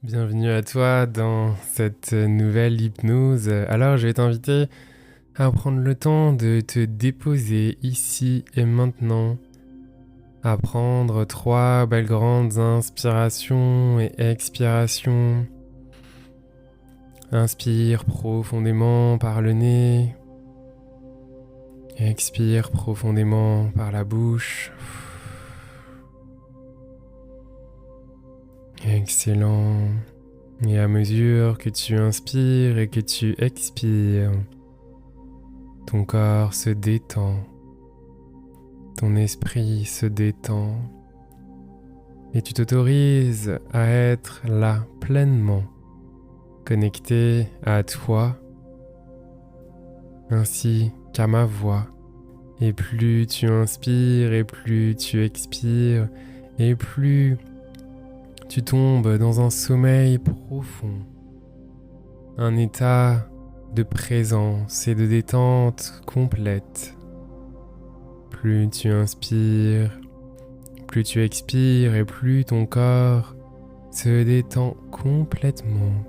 Bienvenue à toi dans cette nouvelle hypnose. Alors, je vais t'inviter à prendre le temps de te déposer ici et maintenant, à prendre 3 belles grandes inspirations et expirations. Inspire profondément par le nez, expire profondément par la bouche. Excellent. Et à mesure que tu inspires et que tu expires, ton corps se détend, ton esprit se détend et tu t'autorises à être là pleinement, connecté à toi ainsi qu'à ma voix. Et plus tu inspires et plus tu expires et plus tu tombes dans un sommeil profond, un état de présence et de détente complète. Plus tu inspires, plus tu expires et plus ton corps se détend complètement.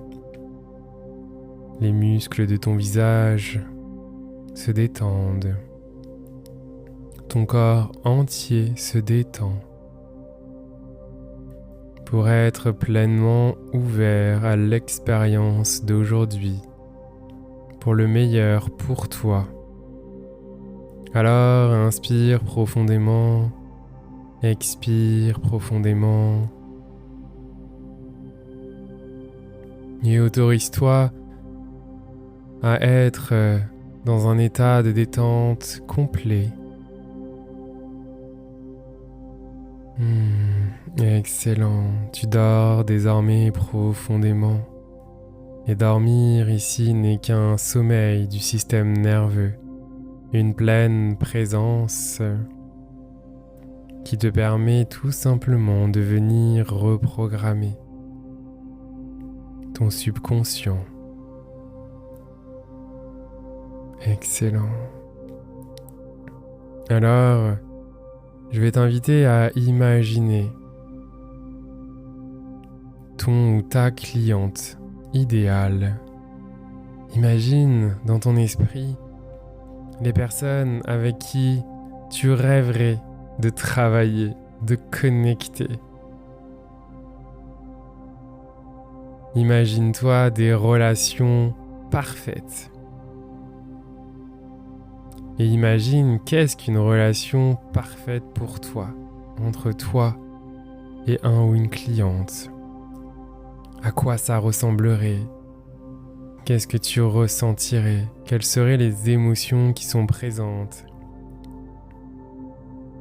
Les muscles de ton visage se détendent. Ton corps entier se détend pour être pleinement ouvert à l'expérience d'aujourd'hui, pour le meilleur pour toi. Alors, inspire profondément, expire profondément et autorise-toi à être dans un état de détente complet. Excellent, tu dors désormais profondément. Et dormir ici n'est qu'un sommeil du système nerveux, une pleine présence qui te permet tout simplement de venir reprogrammer ton subconscient. Excellent. Alors, je vais t'inviter à imaginer ton ou ta cliente idéale. Imagine dans ton esprit les personnes avec qui tu rêverais de travailler, de connecter. Imagine-toi des relations parfaites. Et imagine qu'est-ce qu'une relation parfaite pour toi, entre toi et un ou une cliente. À quoi ça ressemblerait? Qu'est-ce que tu ressentirais? Quelles seraient les émotions qui sont présentes?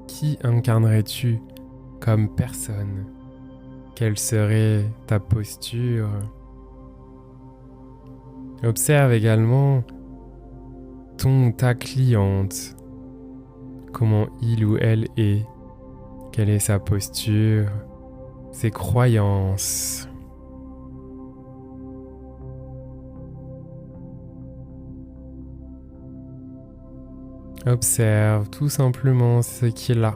Qui incarnerais-tu comme personne? Quelle serait ta posture? Observe également ton ou ta cliente, comment il ou elle est, quelle est sa posture, ses croyances. Observe tout simplement ce qu'il a.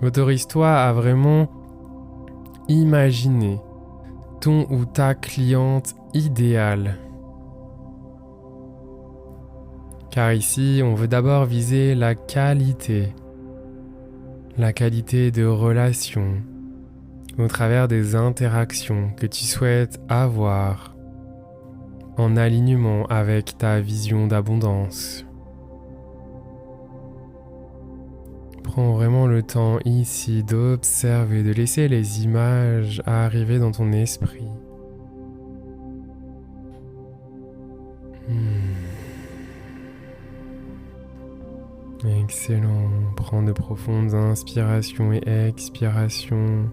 Autorise-toi à vraiment imaginer ton ou ta cliente idéale. Car ici, on veut d'abord viser la qualité de relation au travers des interactions que tu souhaites avoir en alignement avec ta vision d'abondance. Prends vraiment le temps ici d'observer, de laisser les images arriver dans ton esprit. Excellent. Prends de profondes inspirations et expirations.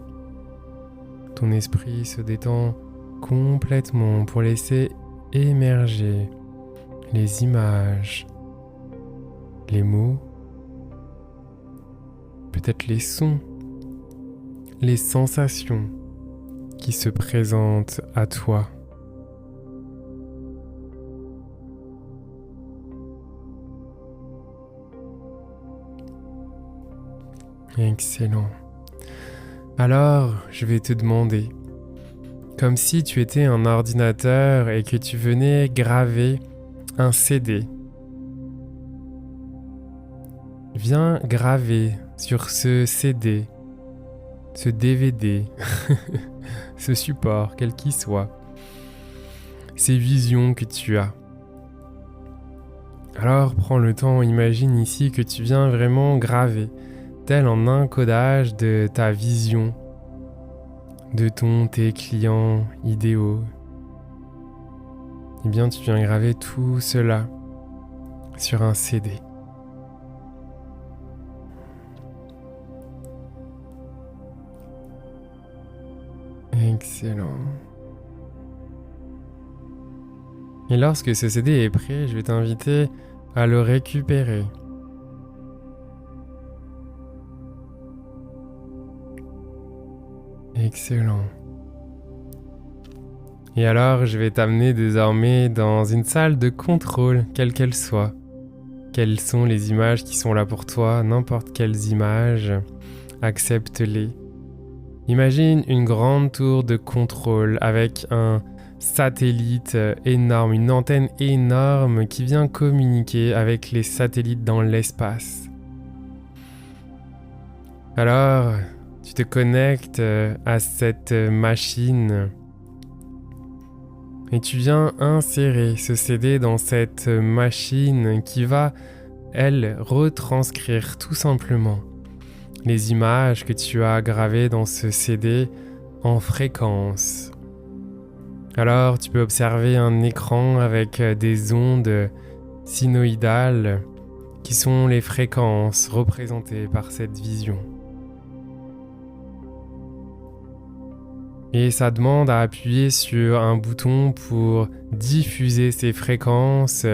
Ton esprit se détend complètement pour laisser émerger les images, les mots, peut-être les sons, les sensations qui se présentent à toi. Excellent. Alors, je vais te demander, comme si tu étais un ordinateur et que tu venais graver un CD. Viens graver sur ce CD, ce DVD, ce support, quel qu'il soit, ces visions que tu as. Alors prends le temps, imagine ici que tu viens vraiment graver, tel en encodage de ta vision, de tes clients idéaux. Eh bien tu viens graver tout cela sur un CD. Excellent. Et lorsque ce CD est prêt, je vais t'inviter à le récupérer. Excellent. Et alors, je vais t'amener désormais dans une salle de contrôle, quelle qu'elle soit. Quelles sont les images qui sont là pour toi, n'importe quelles images, accepte-les. Imagine une grande tour de contrôle avec un satellite énorme, une antenne énorme qui vient communiquer avec les satellites dans l'espace. Alors, tu te connectes à cette machine et tu viens insérer ce CD dans cette machine qui va, elle, retranscrire tout simplement les images que tu as gravées dans ce CD en fréquence. Alors, tu peux observer un écran avec des ondes sinusoïdales qui sont les fréquences représentées par cette vision. Et ça demande à appuyer sur un bouton pour diffuser ces fréquences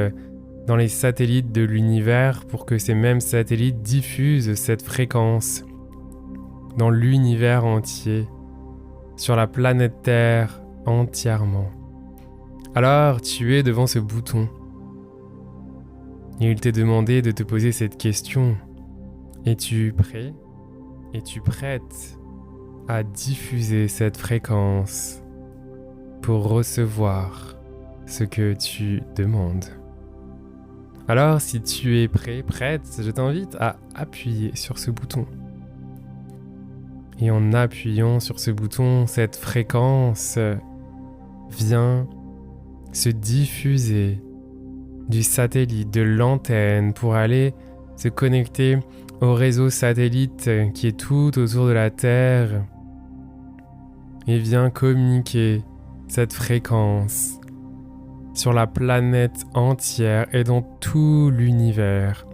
dans les satellites de l'univers pour que ces mêmes satellites diffusent cette fréquence dans l'univers entier, sur la planète Terre entièrement. Alors, tu es devant ce bouton et il t'est demandé de te poser cette question. Es-tu prêt? Es-tu prête à diffuser cette fréquence pour recevoir ce que tu demandes? Alors, si tu es prêt, prête, je t'invite à appuyer sur ce bouton. Et en appuyant sur ce bouton, cette fréquence vient se diffuser du satellite, de l'antenne pour aller se connecter au réseau satellite qui est tout autour de la Terre et vient communiquer cette fréquence sur la planète entière et dans tout l'univers.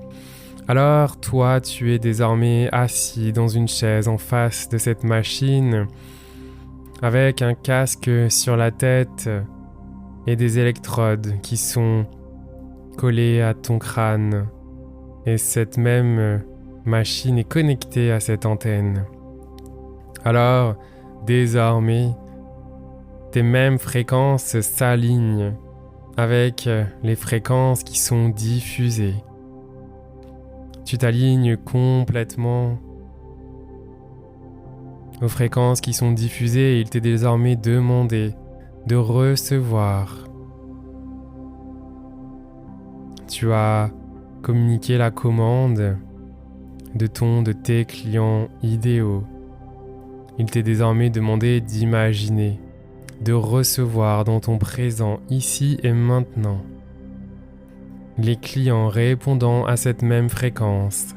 Alors toi, tu es désormais assis dans une chaise en face de cette machine avec un casque sur la tête et des électrodes qui sont collées à ton crâne. Et cette même machine est connectée à cette antenne. Alors, désormais, tes mêmes fréquences s'alignent avec les fréquences qui sont diffusées. Tu t'alignes complètement aux fréquences qui sont diffusées et il t'est désormais demandé de recevoir. Tu as communiqué la commande de tes clients idéaux. Il t'est désormais demandé d'imaginer, de recevoir dans ton présent, ici et maintenant, les clients répondant à cette même fréquence.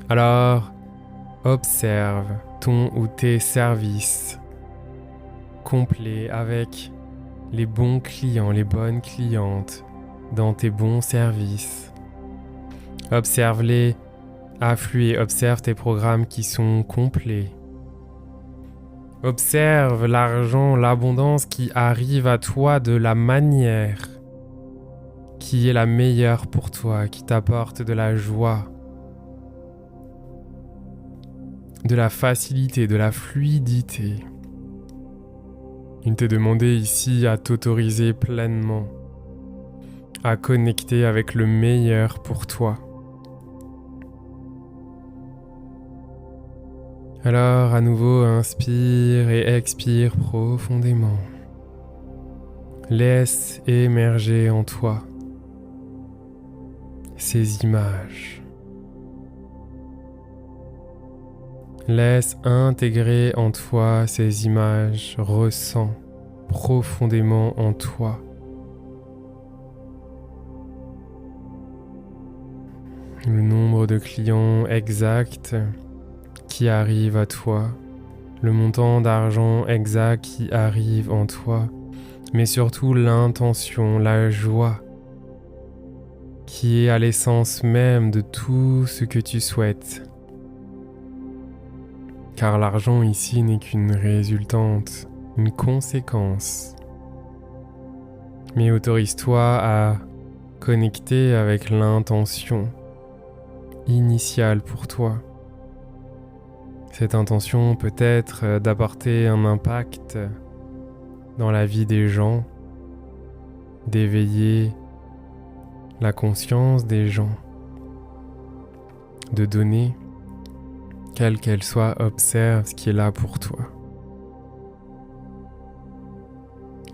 Alors, observe ton ou tes services complets avec les bons clients, les bonnes clientes dans tes bons services. Observe-les affluer, observe tes programmes qui sont complets. Observe l'argent, l'abondance qui arrive à toi de la manière qui est la meilleure pour toi, qui t'apporte de la joie, de la facilité, de la fluidité. Il t'est demandé ici à t'autoriser pleinement à connecter avec le meilleur pour toi. Alors à nouveau, inspire et expire profondément. Laisse émerger en toi ces images. Laisse intégrer en toi ces images, ressens profondément en toi. Le nombre de clients exact qui arrive à toi, le montant d'argent exact qui arrive en toi, mais surtout l'intention, la joie qui est à l'essence même de tout ce que tu souhaites. Car l'argent ici n'est qu'une résultante, une conséquence. Mais autorise-toi à connecter avec l'intention initiale pour toi. Cette intention peut être d'apporter un impact dans la vie des gens, d'éveiller la conscience des gens, de donner, quelle qu'elle soit, observe ce qui est là pour toi.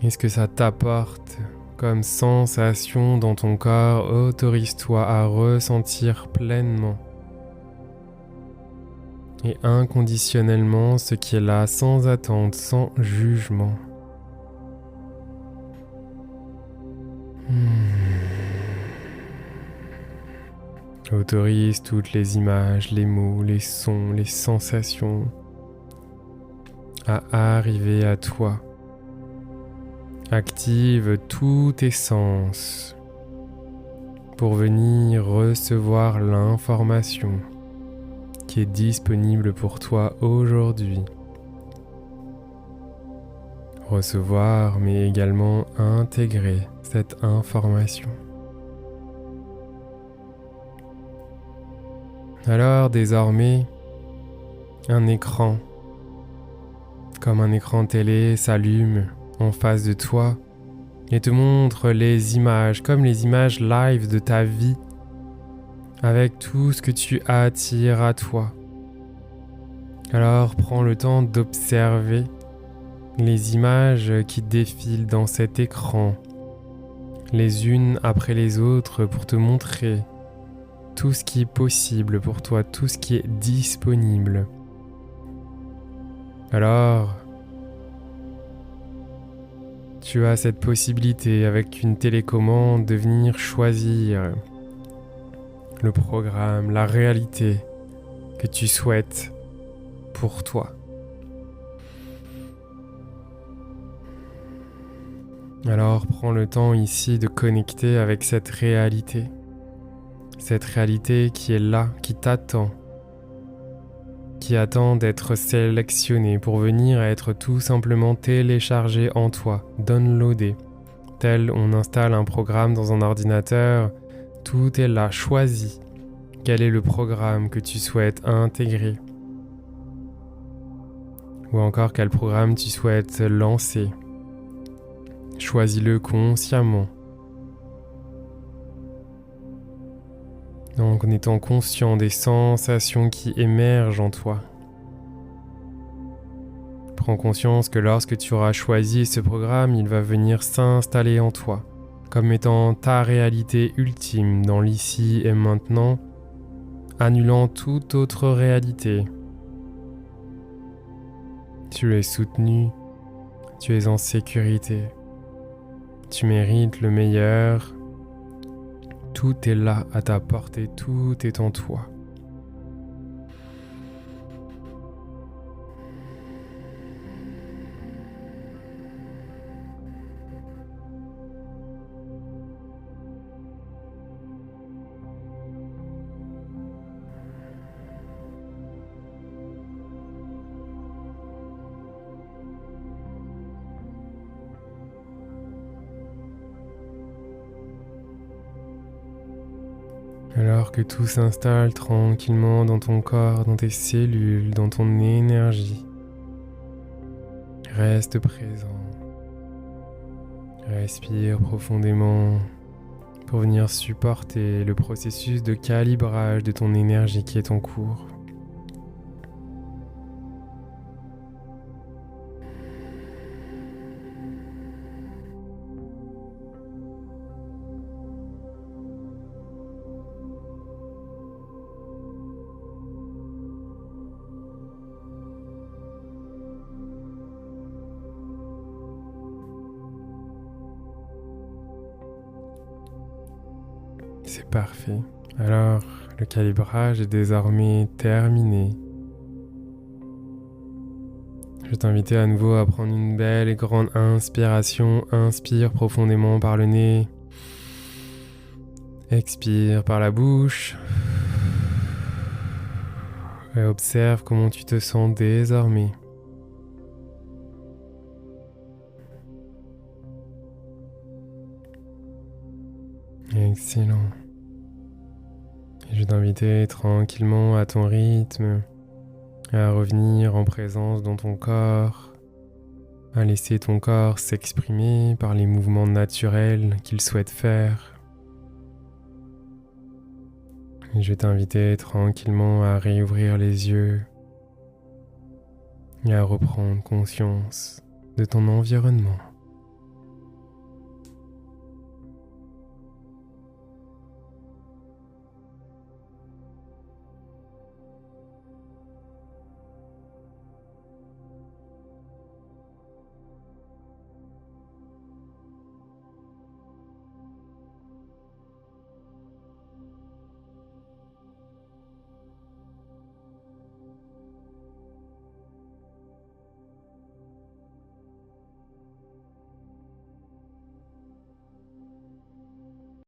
Et ce que ça t'apporte comme sensation dans ton corps, autorise-toi à ressentir pleinement et inconditionnellement ce qui est là, sans attente, sans jugement. Autorise toutes les images, les mots, les sons, les sensations à arriver à toi. Active tous tes sens pour venir recevoir l'information qui est disponible pour toi aujourd'hui. Recevoir, mais également intégrer cette information. Alors désormais, un écran, comme un écran télé, s'allume en face de toi et te montre les images, comme les images live de ta vie, avec tout ce que tu attires à toi. Alors prends le temps d'observer les images qui défilent dans cet écran, les unes après les autres, pour te montrer tout ce qui est possible pour toi, tout ce qui est disponible. Alors, tu as cette possibilité avec une télécommande de venir choisir le programme, la réalité que tu souhaites pour toi. Alors prends le temps ici de connecter avec cette réalité qui est là, qui t'attend, qui attend d'être sélectionnée pour venir être tout simplement téléchargée en toi, downloadée. Tel on installe un programme dans un ordinateur, tout est là, choisis. Quel est le programme que tu souhaites intégrer? Ou encore quel programme tu souhaites lancer? Choisis-le consciemment. Donc en étant conscient des sensations qui émergent en toi. Prends conscience que lorsque tu auras choisi ce programme, il va venir s'installer en toi, comme étant ta réalité ultime dans l'ici et maintenant, annulant toute autre réalité. Tu es soutenu, tu es en sécurité, tu mérites le meilleur. Tout est là à ta portée, tout est en toi. Alors que tout s'installe tranquillement dans ton corps, dans tes cellules, dans ton énergie, reste présent. Respire profondément pour venir supporter le processus de calibrage de ton énergie qui est en cours. C'est parfait. Alors, le calibrage est désormais terminé. Je vais t'inviter à nouveau à prendre une belle et grande inspiration. Inspire profondément par le nez. Expire par la bouche. Et observe comment tu te sens désormais. Excellent. Et je vais t'inviter tranquillement à ton rythme, à revenir en présence dans ton corps, à laisser ton corps s'exprimer par les mouvements naturels qu'il souhaite faire. Et je vais t'inviter tranquillement à réouvrir les yeux et à reprendre conscience de ton environnement.